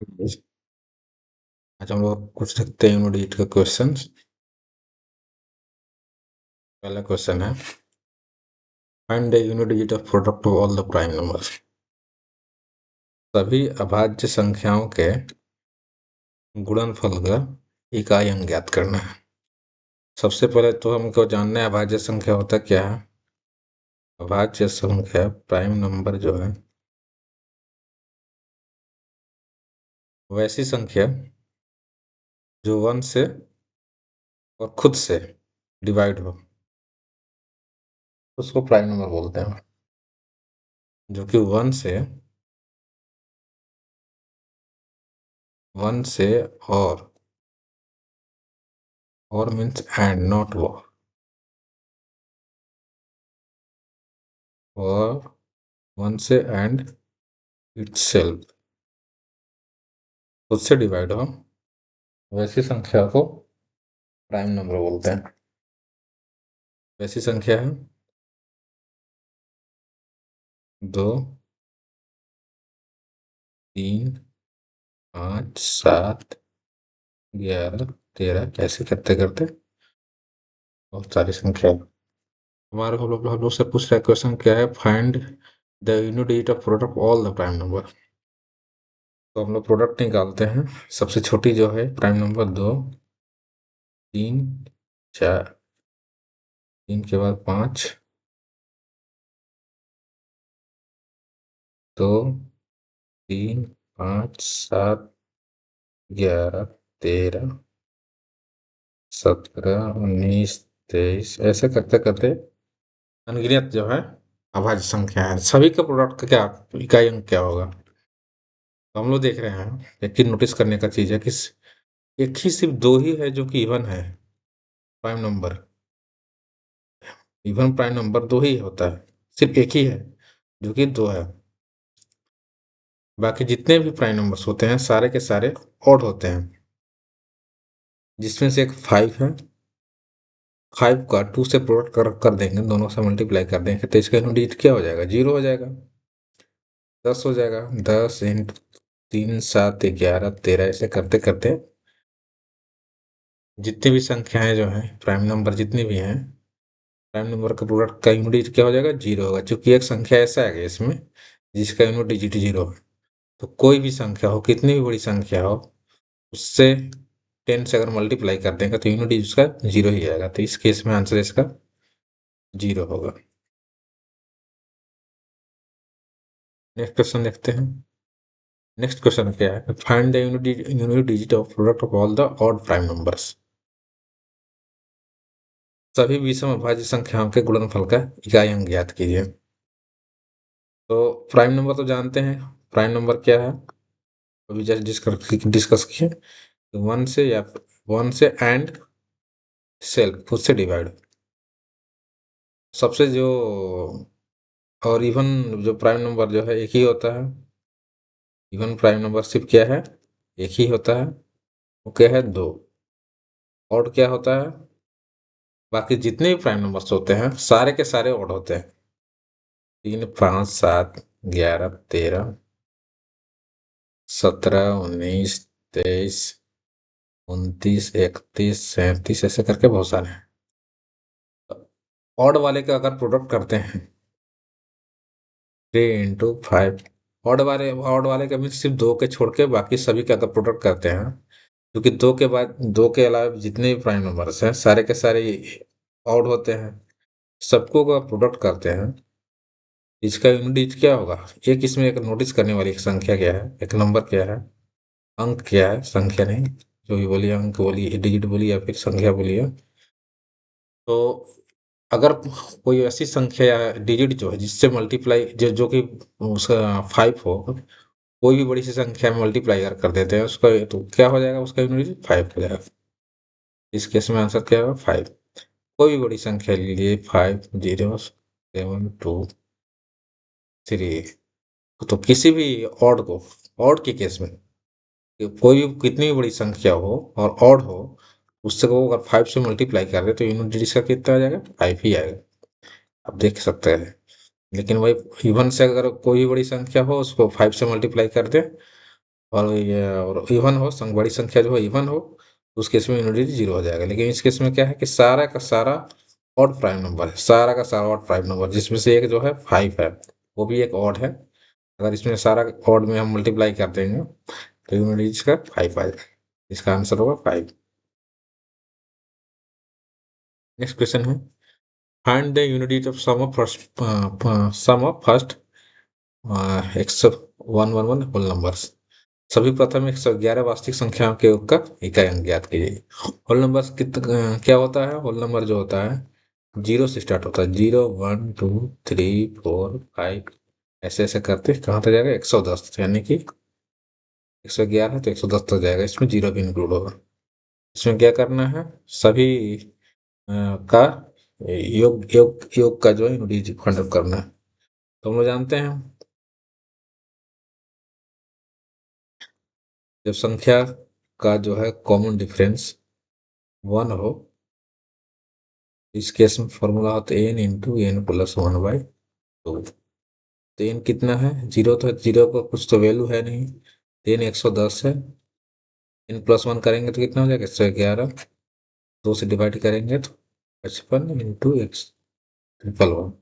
आज हम लोग कुछ देखते हैं यूनिट डिजिट का क्वेश्चन। पहला क्वेश्चन है, find the unit digit of product of all the prime numbers. सभी अभाज्य संख्याओं के गुणनफल का इकाई अंक ज्ञात करना है। सबसे पहले तो हमको जानना है अभाज्य संख्या होता क्या है। अभाज्य संख्या प्राइम नंबर जो है वैसी संख्या जो 1 से और खुद से डिवाइड हो उसको प्राइम नंबर बोलते हैं। जो कि 1 से और मीन्स एंड नॉट वो, और 1 से एंड इटसेल्फ खुद से डिवाइड हो वैसी संख्या को प्राइम नंबर बोलते हैं। वैसी संख्या है 2, 3, 5, 7, 11, 13 ऐसे करते करते बहुत सारी संख्या है। हमारे हम लोग से पूछ रहा है क्वेश्चन क्या है, find the unit digit of product all the prime number. तो हम लोग प्रोडक्ट निकालते हैं। सबसे छोटी जो है प्राइम नंबर 2, 3, 4, 3 के बाद 5, 2, 3, 5, 7, 11, 13, 17, 19, 23 ऐसे करते करते अनगिनत जो है अभाज्य संख्या है। सभी के प्रोडक्ट का क्या इकाई अंक क्या होगा। तो हम लोग देख रहे हैं, एक चीज नोटिस करने का चीज है कि एक ही सिर्फ 2 ही है जो कि इवन है। Prime number, even prime number 2 ही होता है। सिर्फ एक ही है जो कि 2 है। बाकी जितने भी प्राइम नंबर्स होते हैं सारे के सारे ऑड होते हैं, जिसमें से एक 5 है। 5 का 2 से प्रोडक्ट कर देंगे, दोनों से मल्टीप्लाई कर देंगे तो इसका यूनिट क्या हो जाएगा, 0 हो जाएगा। 10 हो जाएगा। 10 इंटू 3, 7, 11, 13 ऐसे करते करते जितनी भी संख्याएं जो हैं प्राइम नंबर जितनी भी हैं, प्राइम नंबर का प्रोडक्ट का यूनिट क्या हो जाएगा, 0 होगा। चूंकि एक संख्या ऐसा है इसमें जिसका यूनिट डिजिट 0 है, तो कोई भी संख्या हो, कितनी भी बड़ी संख्या हो, उससे 10 से अगर मल्टीप्लाई कर देंगे तो यूनिट उसका 0 ही आएगा। तो इस केस में आंसर इसका 0 होगा। नेक्स्ट क्वेश्चन देखते हैं। नेक्स्ट क्वेश्चन क्या है, find the unit digit of product of all the odd prime numbers. सभी विषम अभाज्य संख्याओं के गुणनफल का इकाई अंक ज्ञात कीजिए। तो प्राइम नंबर तो जानते हैं, प्राइम नंबर क्या है अभी जस्ट डिस्कस किए, 1 से या 1 से एंड सेल्फ खुद से डिवाइड। सबसे जो और इवन जो प्राइम नंबर जो है एक ही होता है। इवन प्राइम नंबर सिर्फ क्या है, एक ही होता है, वो क्या है 2। ऑड क्या होता है, बाकी जितने भी प्राइम नंबर्स होते हैं सारे के सारे ऑड होते हैं। 3, 5, 7, 11, 13, 17, 19, 23, 29, 31, 37 ऐसे करके बहुत सारे हैं। ऑड वाले का अगर प्रोडक्ट करते हैं 3 into 5, ऑड वाले का भी सिर्फ 2 के छोड़ के बाकी सभी का अगर प्रोडक्ट करते हैं, क्योंकि 2 के बाद 2 के अलावा जितने भी प्राइम नंबर्स हैं सारे के सारे ऑड होते हैं। सबको का प्रोडक्ट करते हैं, इसका यूनिट क्या होगा। एक इसमें एक नोटिस करने वाली एक संख्या क्या है, एक नंबर क्या है, अंक क्या है, संख्या नहीं, जो भी बोलिए, अंक बोलिए, डिजिट बोलिए या फिर संख्या बोलिए। तो अगर कोई ऐसी संख्या या डिजिट जो है जिससे मल्टीप्लाई जो कि उसका 5 हो, कोई भी बड़ी सी संख्या में मल्टीप्लाई अगर कर देते हैं उसका, तो क्या हो जाएगा, उसका यूनिट 5 हो जाएगा। इस केस में आंसर क्या होगा, 5। कोई भी बड़ी संख्या लीजिए, 5, 0, 7, 2, 3। तो किसी भी ऑड को, ऑड के केस में कोई भी कितनी भी बड़ी संख्या हो और ऑड हो, उससे को अगर 5 से मल्टीप्लाई कर दे तो यूनिट इसका कितना आ जाएगा, 5 ही आएगा। आप देख सकते हैं। लेकिन वही इवन से अगर कोई भी बड़ी संख्या हो उसको 5 से मल्टीप्लाई कर दे और ये और इवन हो, बड़ी संख्या जो है इवन हो, तो उस केस में यूनिटी जीरो हो जाएगा। लेकिन इस केस में क्या है कि सारा का सारा ऑड प्राइम नंबर है, सारा का सारा ऑड प्राइम नंबर, जिसमें से एक जो है फाइव है, वो भी एक ऑड है। अगर इसमें सारा ऑड में हम मल्टीप्लाई कर देंगे तो यूनिट इसका फाइव आएगा। इसका आंसर होगा फाइव। नेक्स्ट क्वेश्चन है, find the unit of sum of first x one one one whole numbers. सभी प्रथम 111 वास्तविक संख्याओं के योग का इकाई अंक ज्ञात कीजिए। होल नंबर्स क्या होता है? होल नंबर जो होता है जीरो से स्टार्ट होता है, zero one two three four five, ऐसे ऐसे करते कहाँ तक जाएगा? 110, यानी कि 111 है तो 110 तक जाएगा, इसमें जीरो भी इंक्लूड होगा। इसमें क्या करना है? सभी का योग योग योग का जो है यूनिट फाइंड आउट करना है। तो हम लोग जानते हैं, जब संख्या का जो है कॉमन डिफरेंस वन हो, इस केस में फॉर्मूला होता है n into n plus one by two. तो एन कितना है? जीरो, तो जीरो का कुछ तो वैल्यू है नहीं, एन 110 है। एन प्लस वन करेंगे तो कितना हो जाएगा? 111। दो से डिवाइड करेंगे तो 55 into x triple one.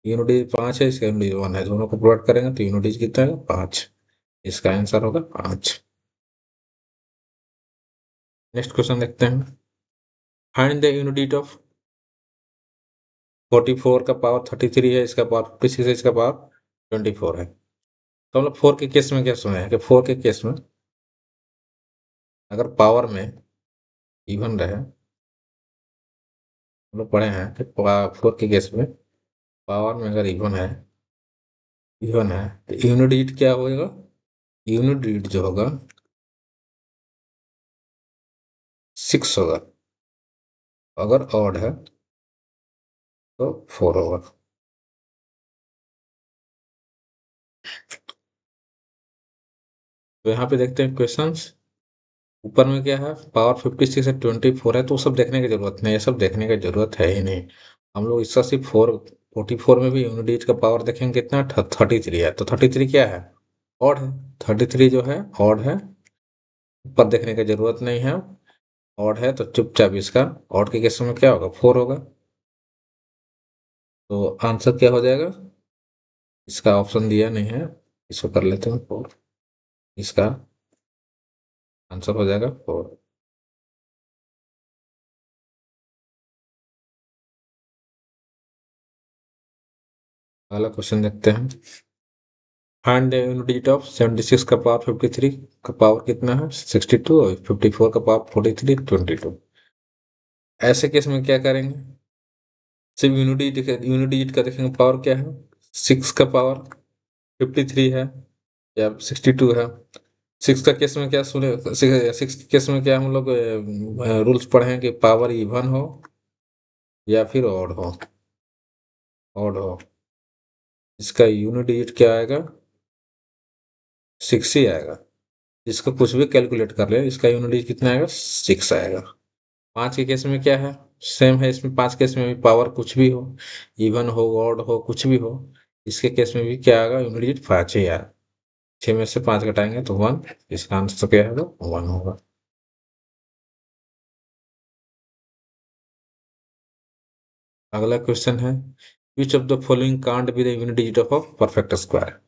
Unit पाँच है, इसका यूनिट वन है, दोनों को प्लॉट करेंगे तो यूनिट कितना है? पाँच। इसका आंसर होगा पाँच। नेक्स्ट क्वेश्चन देखते हैं, फाइंड द यूनिट ऑफ 44 का पावर 33 है, इसका पावर 56 है, इसका पावर 24 है। तो हम लोग फोर के केस में क्या सुने हैं कि फोर के केस में अगर पावर में इवन रहे, हम लोग पढ़े हैं कि फोर के केस में पावर में अगर इवन है तो यूनिट डिजिट क्या होगा? यूनिट डिजिट जो होगा सिक्स होगा, अगर ऑड है तो फोर होगा। तो यहाँ पे देखते हैं क्वेश्चंस, ऊपर में क्या है? पावर 56 है, 24 है, तो वो सब देखने की जरूरत नहीं, ये सब देखने की जरूरत है ही नहीं। हम लोग इसका सिर्फ 44 में भी यूनिट डिजिट का पावर देखेंगे कितना? 33 है, तो 33 क्या है? ऑड है। 33 जो है ऑड है, ऊपर देखने की जरूरत नहीं है। ऑड है तो चुपचाप इसका ऑड के केस में क्या होगा? फोर होगा। तो आंसर क्या हो जाएगा? इसका ऑप्शन दिया नहीं है, इसको कर लेते हैं फोर। इसका आंसर हो जाएगा फोर। अगला क्वेश्चन देखते हैं, फाइंड द यूनिट ऑफ 76 का पावर 53 का पावर कितना है? 62, और 54 का पावर 43, 22। ऐसे केस में क्या करेंगे? सिर्फ यूनिट डिजिट का देखेंगे पावर क्या है? सिक्स का पावर 53 है या 62 है। सिक्स का केस में क्या सुने? सिक्स के केस में क्या हम लोग रूल्स पढ़े हैं कि पावर इवन हो या फिर ऑड हो। इसका यूनिट डिजिट क्या आएगा? सिक्स ही आएगा। इसका कुछ भी कैलकुलेट कर ले, इसका यूनिट डिजिट कितना आएगा? सिक्स आएगा। पाँच के केस में क्या है? सेम है, इसमें पाँच केस में भी पावर कुछ भी हो, इवन हो ऑड हो कुछ भी हो, इसके केस में भी क्या आएगा? यूनिट डिजिट पाँच ही आएगा। छः में से पाँच घटाएंगे तो वन, इसका आंसर क्या होगा? वन होगा। अगला क्वेश्चन है, which of the following can't be the unit digit of a perfect square.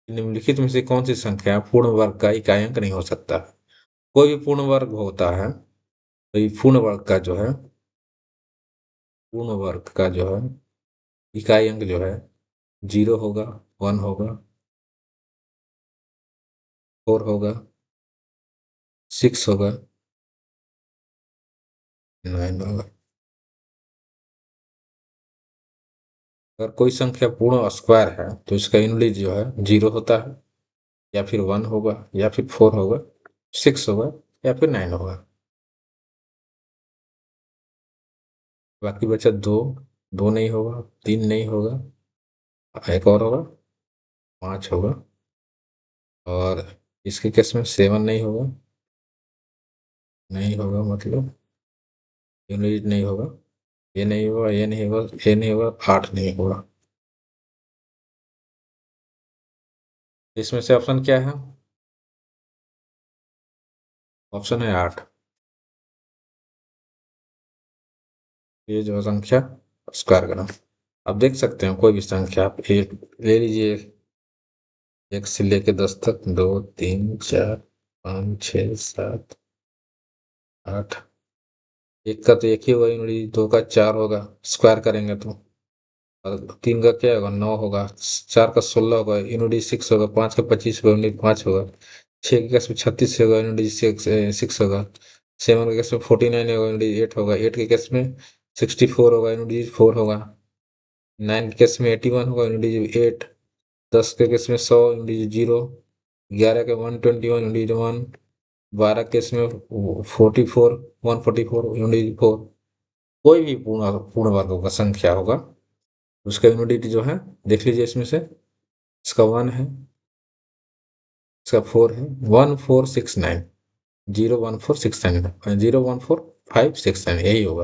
निम्नलिखित में से कौन सी संख्या पूर्ण वर्ग का इकाई अंक नहीं हो सकता? कोई भी पूर्ण वर्ग होता है तो ये पूर्ण वर्ग का जो है इकाई अंक जो है जीरो होगा, वन होगा, फोर होगा, सिक्स होगा, नाइन होगा। अगर कोई संख्या पूर्ण स्क्वायर है तो इसका यूनिट जो है जीरो होता है, या फिर वन होगा, या फिर फोर होगा, सिक्स होगा, या फिर नाइन होगा। बाकी बचा दो, दो नहीं होगा, तीन नहीं होगा, एक और होगा, पाँच होगा, और इसके केस में सेवन नहीं होगा, नहीं होगा मतलब यूनिट नहीं होगा, ये नहीं होगा, ये नहीं होगा, ये नहीं होगा, आठ नहीं होगा। इसमें से ऑप्शन क्या है? ऑप्शन है 8। ये जो संख्या स्क्वायर करो। आप देख सकते हैं कोई भी संख्या आप एक ले लीजिए, एक से लेके 10 तक, 2 3 4 5 6 7 8। एक का तो एक ही होगा यूनिट, दो का चार होगा स्क्वायर करेंगे तो, और तीन का क्या होगा 9 होगा, चार का 16 होगा यूनिट 6 होगा, पाँच का 25 होगा यूनिट 5 होगा, छः के केस में 36 होगा यूनिट 6 होगा, सेवन के केस में 49 होगा यूनिट 8 होगा, एट के केस में 64 होगा यूनिट 4 होगा, नाइन के केस में 81 होगा यूनिट 8, 10 के केस में 100 यूनिट 0, 11 के 121 यूनिट 1, 12 के केस में 44 144 यूनिट 4। कोई भी पूर्ण वर्गों का संख्या होगा उसका यूनिट जो है देख लीजिए इसमें से, इसका 1 है, इसका 4 है, 1469, 01469, 014,569 यही होगा।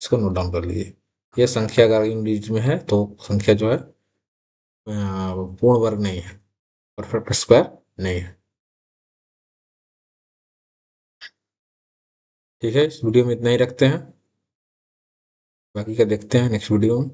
इसको नोट डाउन कर लीजिए। ये संख्या अगर यूनिट में है तो संख्या जो है पूर्ण वर्ग नहीं है, परफेक्ट स्क्वायर नहीं है। ठीक है, इस वीडियो में इतना ही रखते हैं, बाकी का देखते हैं नेक्स्ट वीडियो में।